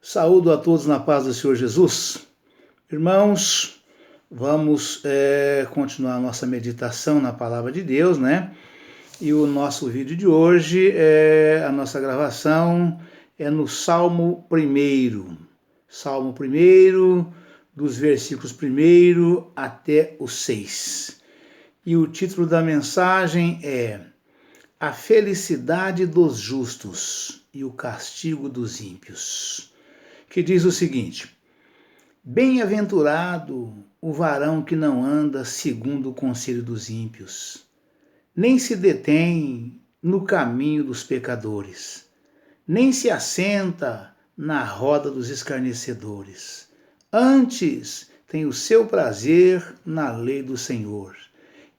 Saúdo a todos na paz do Senhor Jesus. Irmãos, vamos continuar a nossa meditação na Palavra de Deus, né? E o nosso vídeo de hoje, a nossa gravação é no Salmo 1. Salmo 1, dos versículos 1 até o 6. E o título da mensagem é A Felicidade dos Justos e o Castigo dos Ímpios, que diz o seguinte: Bem-aventurado o varão que não anda segundo o conselho dos ímpios, nem se detém no caminho dos pecadores, nem se assenta na roda dos escarnecedores. Antes tem o seu prazer na lei do Senhor,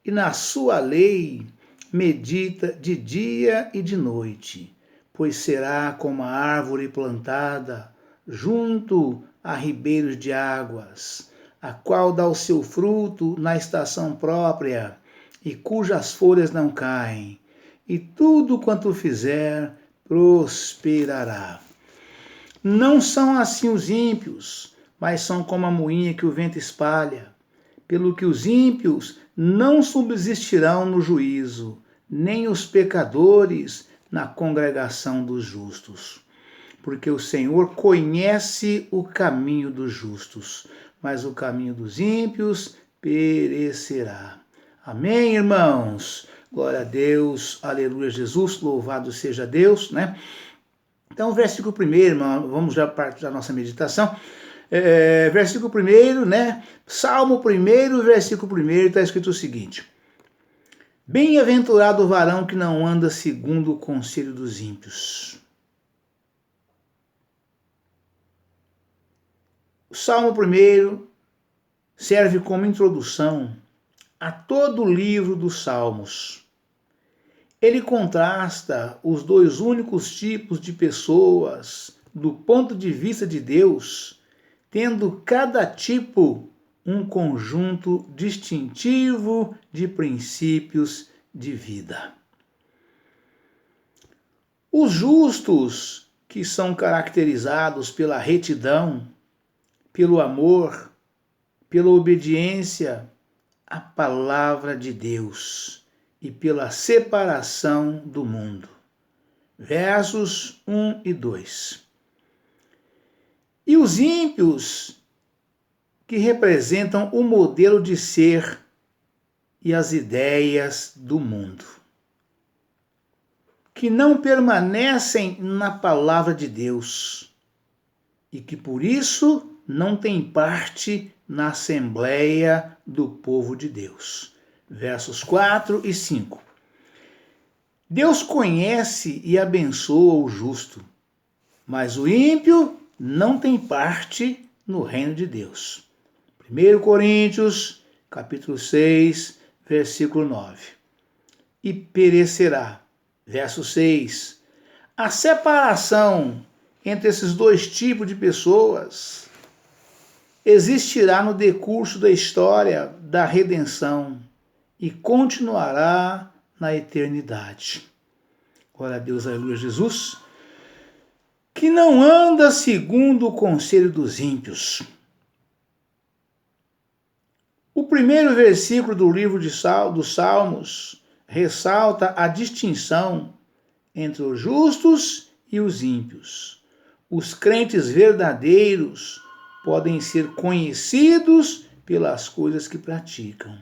e na sua lei medita de dia e de noite, pois será como a árvore plantada junto a ribeiros de águas, a qual dá o seu fruto na estação própria, e cujas folhas não caem, e tudo quanto fizer prosperará. Não são assim os ímpios, mas são como a moinha que o vento espalha. Pelo que os ímpios não subsistirão no juízo, nem os pecadores na congregação dos justos. Porque o Senhor conhece o caminho dos justos, mas o caminho dos ímpios perecerá. Amém, irmãos? Glória a Deus, aleluia, Jesus, louvado seja Deus, né? Então, versículo 1, irmão, vamos já partir da nossa meditação. Versículo 1, né? Salmo 1, versículo 1, está escrito o seguinte: Bem-aventurado o varão que não anda segundo o conselho dos ímpios. O Salmo 1 serve como introdução a todo o livro dos Salmos. Ele contrasta os dois únicos tipos de pessoas do ponto de vista de Deus, tendo cada tipo um conjunto distintivo de princípios de vida. Os justos, que são caracterizados pela retidão, pelo amor, pela obediência à palavra de Deus e pela separação do mundo. Versos 1 e 2. E os ímpios, que representam o modelo de ser e as ideias do mundo, que não permanecem na palavra de Deus e que por isso não têm parte na Assembleia do povo de Deus. Versos 4 e 5. Deus conhece e abençoa o justo, mas o ímpio não tem parte no reino de Deus. 1 Coríntios, capítulo 6, versículo 9. E perecerá. Verso 6. A separação entre esses dois tipos de pessoas existirá no decurso da história da redenção e continuará na eternidade. Glória a Deus, aleluia, Jesus. Que não anda segundo o conselho dos ímpios. O primeiro versículo do livro dos Salmos ressalta a distinção entre os justos e os ímpios. Os crentes verdadeiros podem ser conhecidos pelas coisas que praticam,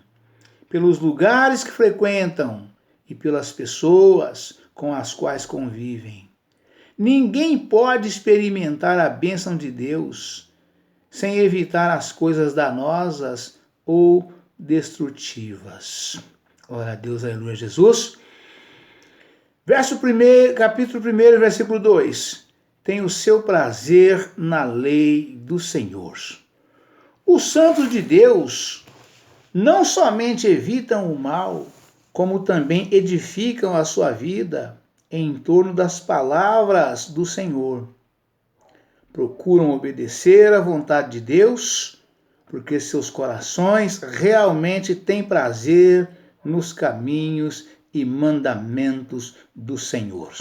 pelos lugares que frequentam e pelas pessoas com as quais convivem. Ninguém pode experimentar a bênção de Deus sem evitar as coisas danosas ou destrutivas. Glória a Deus, aleluia, Jesus. Capítulo 1, versículo 2. Tem o seu prazer na lei do Senhor. Os santos de Deus não somente evitam o mal, como também edificam a sua vida em torno das palavras do Senhor. Procuram obedecer à vontade de Deus, porque seus corações realmente têm prazer nos caminhos e mandamentos do Senhor.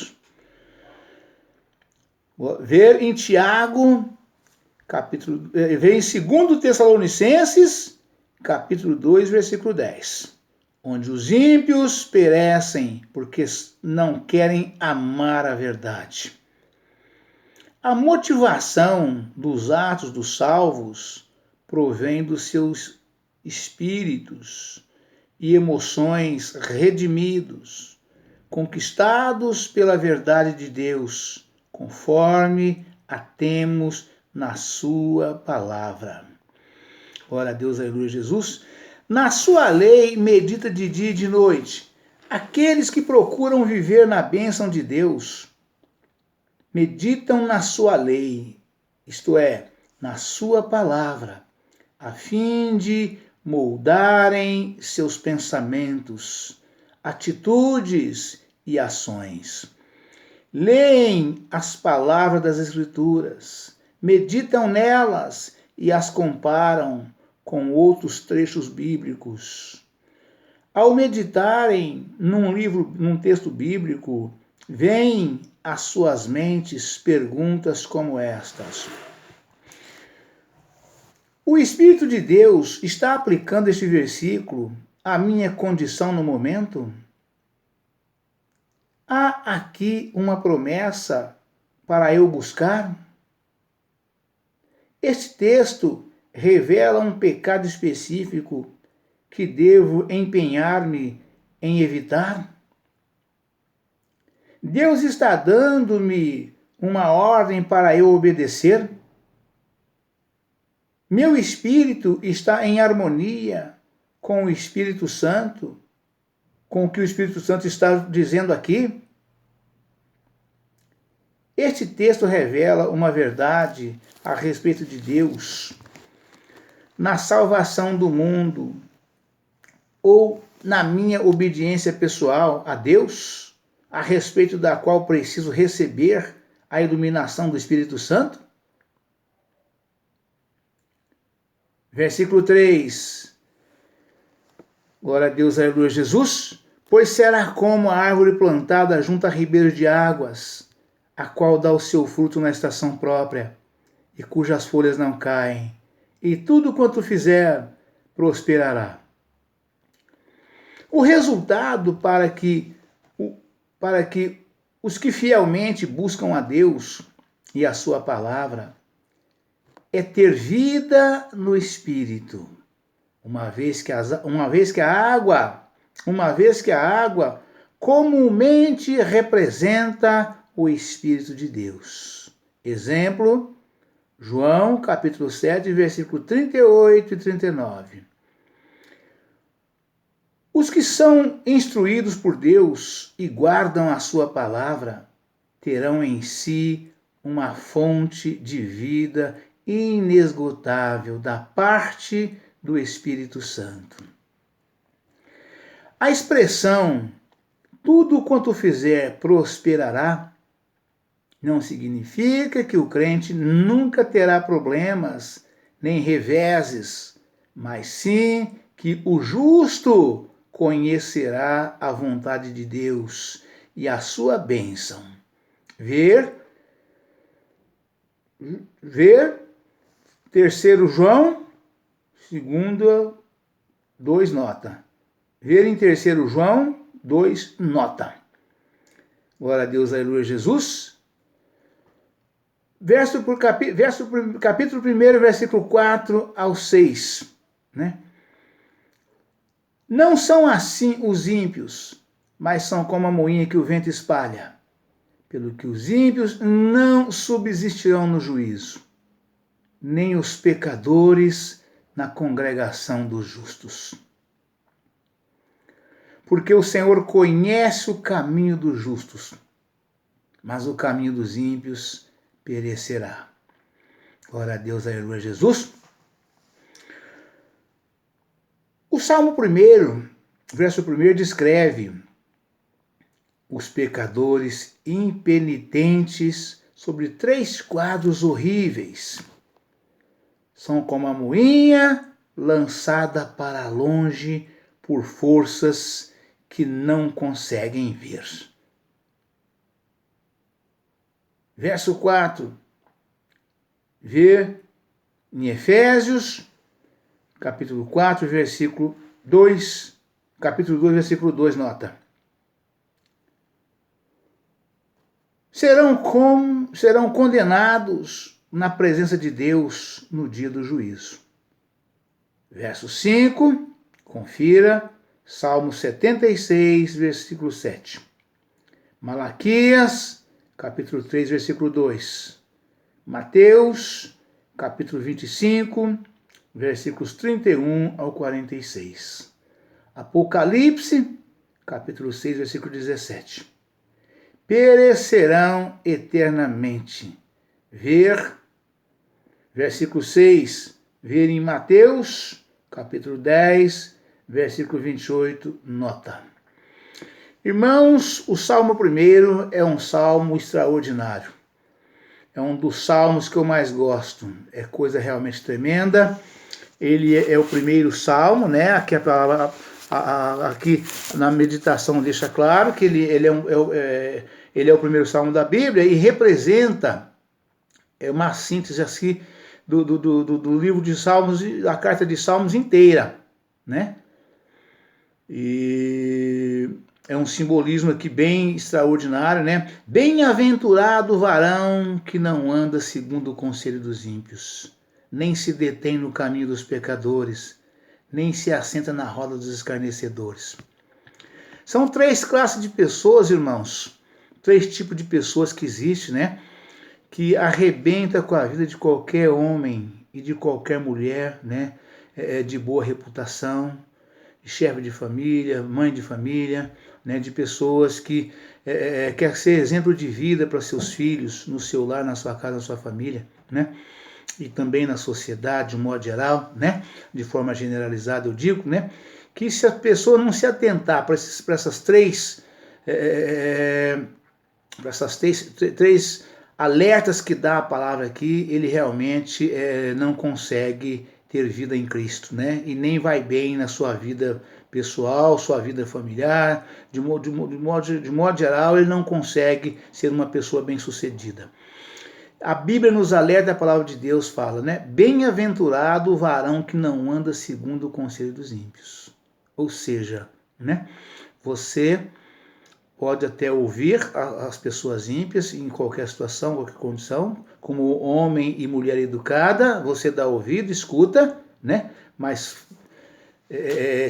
Ver em Tiago, ver em 2 Tessalonicenses, capítulo 2, versículo 10. Onde os ímpios perecem porque não querem amar a verdade. A motivação dos atos dos salvos provém dos seus espíritos e emoções redimidos, conquistados pela verdade de Deus, conforme a temos na sua palavra. Glória a Deus, aleluia, Jesus. Na sua lei medita de dia e de noite. Aqueles que procuram viver na bênção de Deus meditam na sua lei, isto é, na sua palavra, a fim de moldarem seus pensamentos, atitudes e ações. Leem as palavras das Escrituras, meditam nelas e as comparam com outros trechos bíblicos. Ao meditarem num texto bíblico, vêm às suas mentes perguntas como estas: o Espírito de Deus está aplicando este versículo à minha condição no momento? Há aqui uma promessa para eu buscar? Este texto revela um pecado específico que devo empenhar-me em evitar? Deus está dando-me uma ordem para eu obedecer? Meu espírito está em harmonia com o Espírito Santo, com o que o Espírito Santo está dizendo aqui? Este texto revela uma verdade a respeito de Deus, na salvação do mundo, ou na minha obediência pessoal a Deus, a respeito da qual preciso receber a iluminação do Espírito Santo? Versículo 3. Glória a Deus, aleluia, Jesus. Pois será como a árvore plantada junto a ribeiros de águas, a qual dá o seu fruto na estação própria, e cujas folhas não caem, e tudo quanto fizer prosperará. O resultado para que os que fielmente buscam a Deus e a sua palavra é ter vida no Espírito, uma vez que a água comumente representa o Espírito de Deus. Exemplo, João capítulo 7, versículo 38 e 39. Os que são instruídos por Deus e guardam a sua palavra terão em si uma fonte de vida inesgotável da parte do Espírito Santo. A expressão tudo quanto fizer prosperará não significa que o crente nunca terá problemas nem reveses, mas sim que o justo conhecerá a vontade de Deus e a sua bênção. Ver 3 João, 2 nota. Ver em 3 João 2 nota. Glória a Deus, aleluia, Jesus. Capítulo 1, versículo 4 ao 6, né? Não são assim os ímpios, mas são como a moinha que o vento espalha. Pelo que os ímpios não subsistirão no juízo, nem os pecadores na congregação dos justos. Porque o Senhor conhece o caminho dos justos, mas o caminho dos ímpios perecerá. Glória a Deus, aleluia, Jesus. O Salmo 1, verso 1, descreve os pecadores impenitentes sobre 3 quadros horríveis. São como a moinha lançada para longe por forças que não conseguem ver. Verso 4, vê em Efésios, capítulo 4, versículo 2, capítulo 2, versículo 2, nota. Serão condenados na presença de Deus no dia do juízo. Verso 5, confira, Salmo 76, versículo 7. Malaquias, capítulo 3, versículo 2. Mateus, capítulo 25, versículos 31 ao 46. Apocalipse, capítulo 6, versículo 17. Perecerão eternamente. Versículo 6, ver em Mateus, capítulo 10, versículo 28, nota. Irmãos, o Salmo 1 é um salmo extraordinário. É um dos salmos que eu mais gosto. É coisa realmente tremenda. Ele é o primeiro salmo, né? Aqui na meditação deixa claro que ele é o primeiro salmo da Bíblia e representa uma síntese assim do livro de Salmos, da carta de Salmos inteira, né? E é um simbolismo aqui bem extraordinário, né? Bem-aventurado o varão que não anda segundo o conselho dos ímpios, nem se detém no caminho dos pecadores, nem se assenta na roda dos escarnecedores. São 3 classes de pessoas, irmãos, 3 tipos de pessoas que existem, né? Que arrebenta com a vida de qualquer homem e de qualquer mulher, né? De boa reputação, chefe de família, mãe de família, né? De pessoas que quer ser exemplo de vida para seus filhos, no seu lar, na sua casa, na sua família, né? E também na sociedade, de um modo geral, né? De forma generalizada, eu digo, né? Que se a pessoa não se atentar para essas três alertas que dá a palavra aqui, ele realmente não consegue ter vida em Cristo, né? E nem vai bem na sua vida pessoal, sua vida familiar, de modo geral, ele não consegue ser uma pessoa bem-sucedida. A Bíblia nos alerta, a palavra de Deus fala, né? Bem-aventurado o varão que não anda segundo o conselho dos ímpios. Ou seja, né? Você pode até ouvir as pessoas ímpias em qualquer situação, qualquer condição, como homem e mulher educada, você dá ouvido, escuta, né? Mas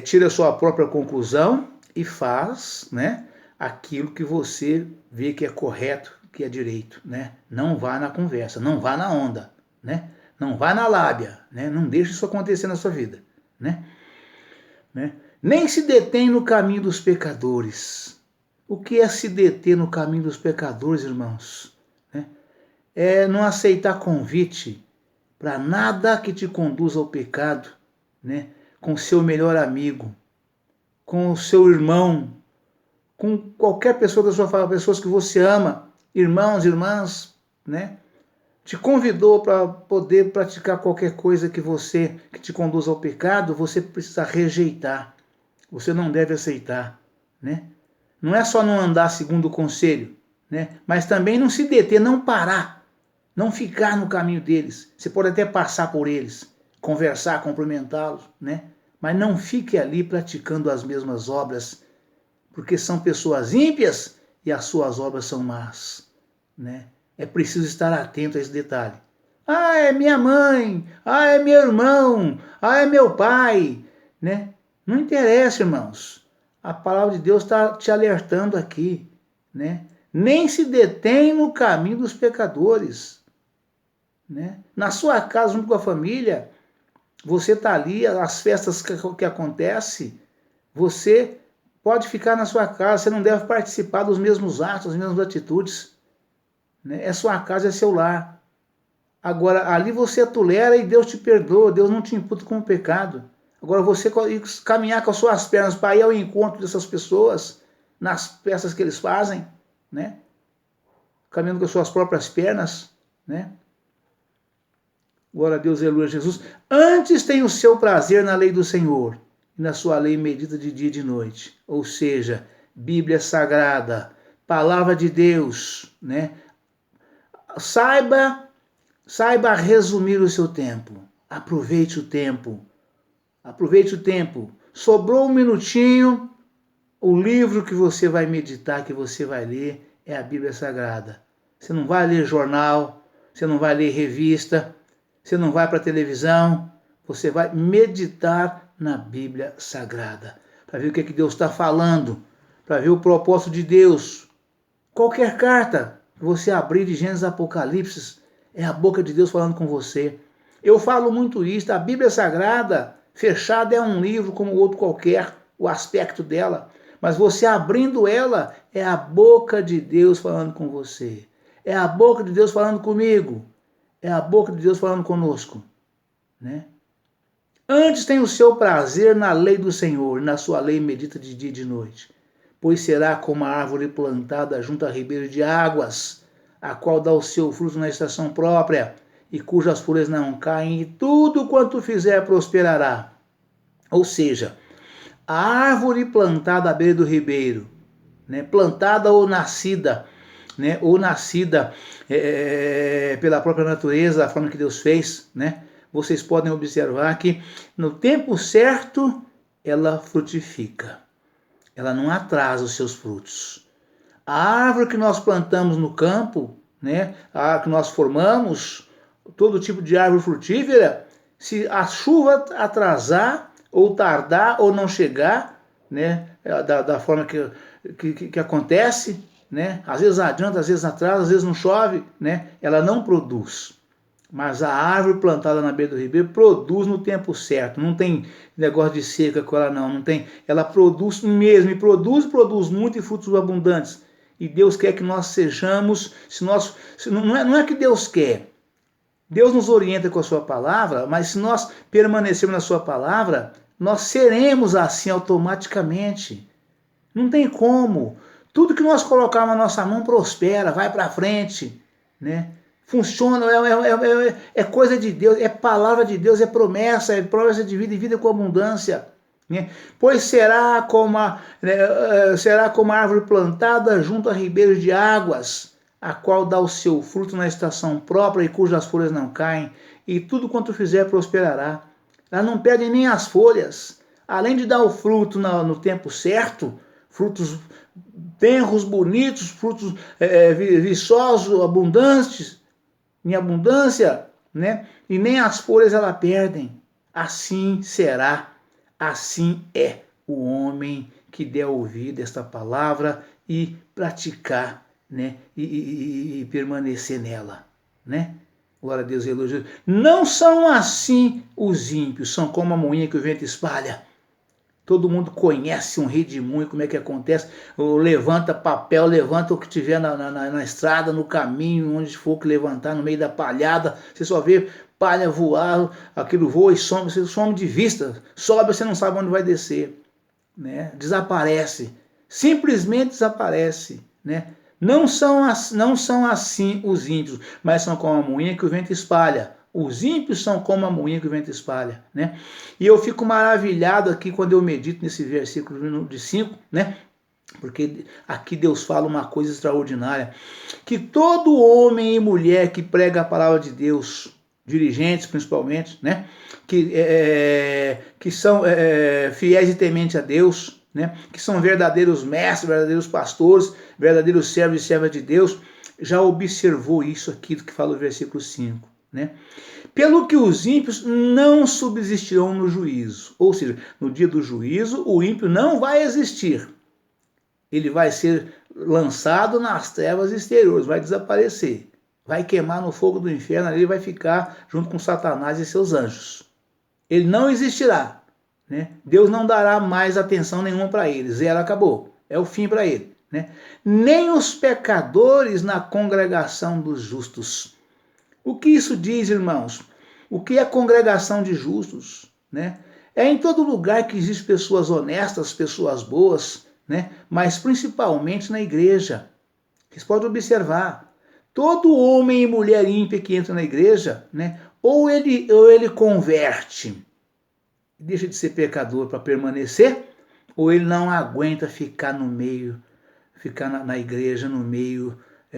tira a sua própria conclusão e faz, né? Aquilo que você vê que é correto, que é direito, né? Não vá na conversa, não vá na onda, né? Não vá na lábia, né? Não deixe isso acontecer na sua vida, né? Nem se detém no caminho dos pecadores. O que é se deter no caminho dos pecadores, irmãos? É não aceitar convite para nada que te conduza ao pecado, né? Com seu melhor amigo, com o seu irmão, com qualquer pessoa da sua família, pessoas que você ama, irmãos, irmãs, né? Te convidou para poder praticar qualquer coisa que te conduza ao pecado, você precisa rejeitar. Você não deve aceitar, né? Não é só não andar segundo o conselho, né? Mas também não se deter, não parar, não ficar no caminho deles. Você pode até passar por eles, conversar, cumprimentá-los, né? Mas não fique ali praticando as mesmas obras, porque são pessoas ímpias e as suas obras são más, né? É preciso estar atento a esse detalhe. Ah, é minha mãe, ah, é meu irmão, ah, é meu pai, né? Não interessa, irmãos. A palavra de Deus está te alertando aqui, né? Nem se detém no caminho dos pecadores, né? Na sua casa, junto com a família, você está ali, as festas que acontecem, você pode ficar na sua casa, você não deve participar dos mesmos atos, das mesmas atitudes, né? É sua casa, é seu lar. Agora, ali você tolera e Deus te perdoa, Deus não te imputa como pecado. Agora, você caminhar com as suas pernas para ir ao encontro dessas pessoas, nas festas que eles fazem, né? Caminhando com as suas próprias pernas, né? Glória a Deus, aleluia, Jesus. Antes tem o seu prazer na lei do Senhor, e na sua lei medita de dia e de noite. Ou seja, Bíblia Sagrada, Palavra de Deus, né? Saiba resumir o seu tempo. Aproveite o tempo. Aproveite o tempo. Sobrou um minutinho, o livro que você vai meditar, que você vai ler, é a Bíblia Sagrada. Você não vai ler jornal, você não vai ler revista, você não vai para a televisão, você vai meditar na Bíblia Sagrada, para ver o que Deus está falando, para ver o propósito de Deus. Qualquer carta que você abrir de Gênesis a Apocalipse, é a boca de Deus falando com você. Eu falo muito isso, a Bíblia Sagrada, fechada, é um livro como outro qualquer, o aspecto dela. Mas você abrindo ela, é a boca de Deus falando com você. É a boca de Deus falando comigo. É a boca de Deus falando conosco. Né? Antes tem o seu prazer na lei do Senhor, na sua lei medita de dia e de noite. Pois será como a árvore plantada junto a ribeiro de águas, a qual dá o seu fruto na estação própria, e cujas folhas não caem, e tudo quanto fizer prosperará. Ou seja, a árvore plantada à beira do ribeiro, né, plantada ou nascida, né, pela própria natureza, da forma que Deus fez, né, vocês podem observar que no tempo certo ela frutifica, ela não atrasa os seus frutos. A árvore que nós plantamos no campo, né, a árvore que nós formamos, todo tipo de árvore frutífera, se a chuva atrasar, ou tardar, ou não chegar, né, da forma que acontece, né, às vezes adianta, às vezes atrasa, às vezes não chove, né, ela não produz. Mas a árvore plantada na beira do ribeiro produz no tempo certo. Não tem negócio de seca com ela, não tem. Ela produz mesmo, e produz muito, e frutos abundantes. E Deus quer que nós sejamos, não é que Deus quer. Deus nos orienta com a sua palavra, mas se nós permanecermos na sua palavra, nós seremos assim automaticamente. Não tem como. Tudo que nós colocarmos na nossa mão prospera, vai para frente, né? Funciona, é coisa de Deus, é palavra de Deus, é promessa de vida e vida com abundância. Né? Pois será como a árvore plantada junto a ribeiros de águas, a qual dá o seu fruto na estação própria e cujas folhas não caem, e tudo quanto fizer prosperará. Ela não perde nem as folhas. Além de dar o fruto no tempo certo, frutos tenros, bonitos, frutos viçosos, abundantes, em abundância, né? E nem as folhas ela perdem. Assim será, assim é o homem que der ouvido a esta palavra e praticar, né? E permanecer nela, né? Glória a Deus, elogio. Não são assim os ímpios, são como a moinha que o vento espalha. Todo mundo conhece um redemoinho, como é que acontece. Levanta papel, levanta o que tiver na estrada, no caminho, onde for que levantar, no meio da palhada. Você só vê palha voar, aquilo voa e some, você some de vista. Sobe, você não sabe onde vai descer. Né? Desaparece. Simplesmente desaparece. Né? Não são assim os ímpios, mas são como a moinha que o vento espalha. Os ímpios são como a moinha que o vento espalha, né? E eu fico maravilhado aqui quando eu medito nesse versículo de 5, né? Porque aqui Deus fala uma coisa extraordinária, que todo homem e mulher que prega a palavra de Deus, dirigentes principalmente, né? Que são fiéis e tementes a Deus, né? Que são verdadeiros mestres, verdadeiros pastores, verdadeiros servos e servas de Deus, já observou isso aqui do que fala o versículo 5. Né? Pelo que os ímpios não subsistirão no juízo, ou seja, no dia do juízo o ímpio não vai existir, ele vai ser lançado nas trevas exteriores, vai desaparecer, vai queimar no fogo do inferno, ele vai ficar junto com Satanás e seus anjos, ele não existirá, né? Deus não dará mais atenção nenhuma para ele, zero, acabou, é o fim para ele, né? Nem os pecadores na congregação dos justos. O que isso diz, irmãos? O que é congregação de justos? Né? É em todo lugar que existem pessoas honestas, pessoas boas, né? Mas principalmente na igreja. Vocês podem observar, todo homem e mulher ímpia que entra na igreja, né? ou ele converte, deixa de ser pecador para permanecer, ou ele não aguenta ficar no meio, ficar na igreja no meio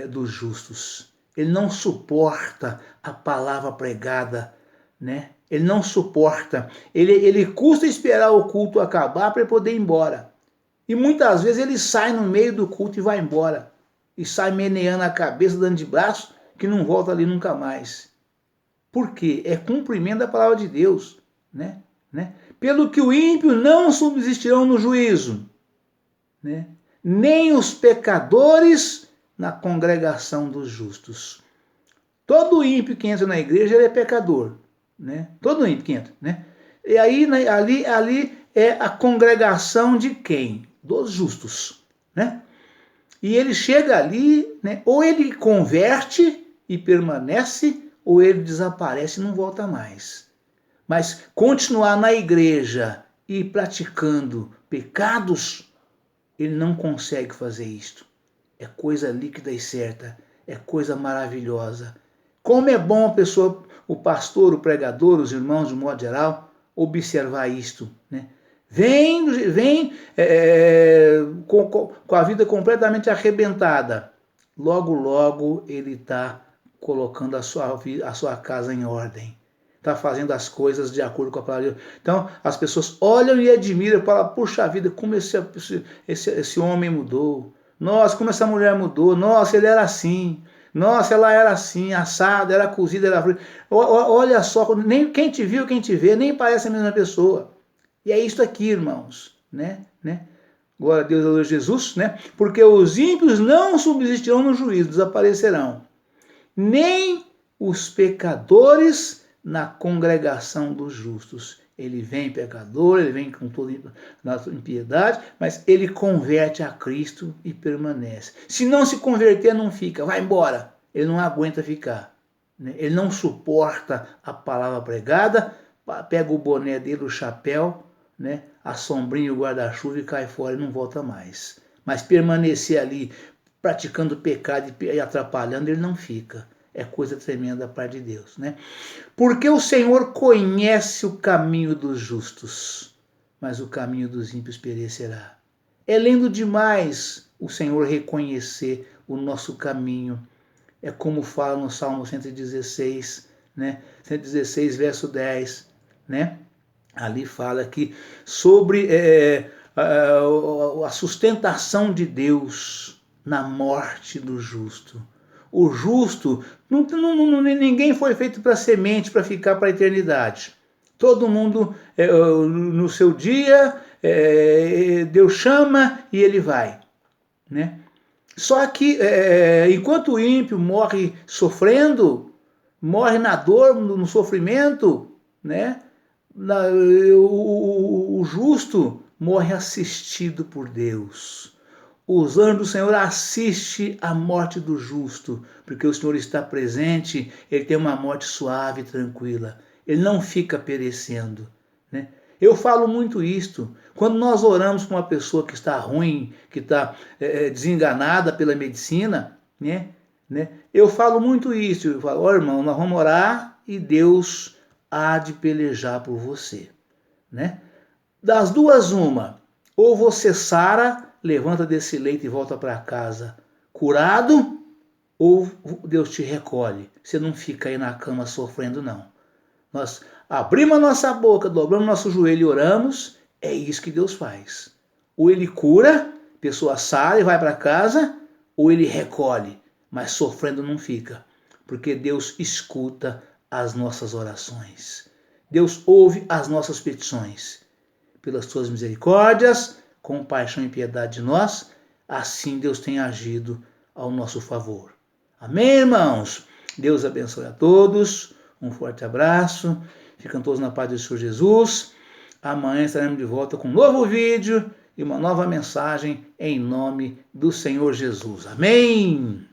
dos justos. ele não suporta a palavra pregada, né? Ele não suporta. Ele custa esperar o culto acabar para poder ir embora. E muitas vezes ele sai no meio do culto e vai embora. E sai meneando a cabeça, dando de braço, que não volta ali nunca mais. Por quê? É cumprimento da palavra de Deus, né? Pelo que o ímpio não subsistirão no juízo, né? Nem os pecadores na congregação dos justos. Todo ímpio que entra na igreja, ele é pecador, né? Todo ímpio que entra, né? E aí, ali é a congregação de quem? Dos justos, né? E ele chega ali, né? Ou ele converte e permanece, ou ele desaparece e não volta mais. Mas continuar na igreja e praticando pecados, ele não consegue fazer isto. É coisa líquida e certa, é coisa maravilhosa. Como é bom a pessoa, o pastor, o pregador, os irmãos, de modo geral, observar isto, né? Vem com a vida completamente arrebentada. Logo, logo, ele está colocando a sua casa em ordem. Está fazendo as coisas de acordo com a palavra de Deus. Então, as pessoas olham e admiram, falam, puxa vida, como esse homem mudou. Nossa, como essa mulher mudou. Nossa, ele era assim. Nossa, ela era assim, assada, era cozida, era frita. Olha só, nem quem te viu, quem te vê, nem parece a mesma pessoa. E é isso aqui, irmãos, né? Glória a Deus, a Jesus, né? Porque os ímpios não subsistirão no juízo, desaparecerão. Nem os pecadores na congregação dos justos. Ele vem pecador, ele vem com toda impiedade, mas ele converte a Cristo e permanece. Se não se converter, não fica, vai embora. Ele não aguenta ficar, né? Ele não suporta a palavra pregada, pega o boné dele, o chapéu, né? A sombrinha, o guarda-chuva e cai fora e não volta mais. Mas permanecer ali, praticando pecado e atrapalhando, ele não fica. É coisa tremenda da parte de Deus, né? Porque o Senhor conhece o caminho dos justos, mas o caminho dos ímpios perecerá. É lindo demais o Senhor reconhecer o nosso caminho. É como fala no Salmo 116, né? 116, verso 10, né? Ali fala aqui sobre a sustentação de Deus na morte do justo. O justo, ninguém foi feito para semente, para ficar para a eternidade. Todo mundo, no seu dia, Deus chama e ele vai, né? Só que, enquanto o ímpio morre sofrendo, morre na dor, no sofrimento, né? O justo morre assistido por Deus. Os anjos do Senhor assistem à morte do justo, porque o Senhor está presente, ele tem uma morte suave e tranquila. Ele não fica perecendo, né? Eu falo muito isto. Quando nós oramos para uma pessoa que está ruim, que está desenganada pela medicina, né? Eu falo muito isso. Eu falo, irmão, nós vamos orar e Deus há de pelejar por você, né? Das duas, uma. Ou você sara, levanta desse leito e volta para casa curado, ou Deus te recolhe. Você não fica aí na cama sofrendo, não. Nós abrimos a nossa boca, dobramos nosso joelho e oramos, é isso que Deus faz. Ou ele cura, a pessoa sara e vai para casa, ou ele recolhe, mas sofrendo não fica, porque Deus escuta as nossas orações. Deus ouve as nossas petições. Pelas suas misericórdias, compaixão e piedade de nós, assim Deus tem agido ao nosso favor. Amém, irmãos? Deus abençoe a todos. Um forte abraço. Ficam todos na paz do Senhor Jesus. Amanhã estaremos de volta com um novo vídeo e uma nova mensagem em nome do Senhor Jesus. Amém?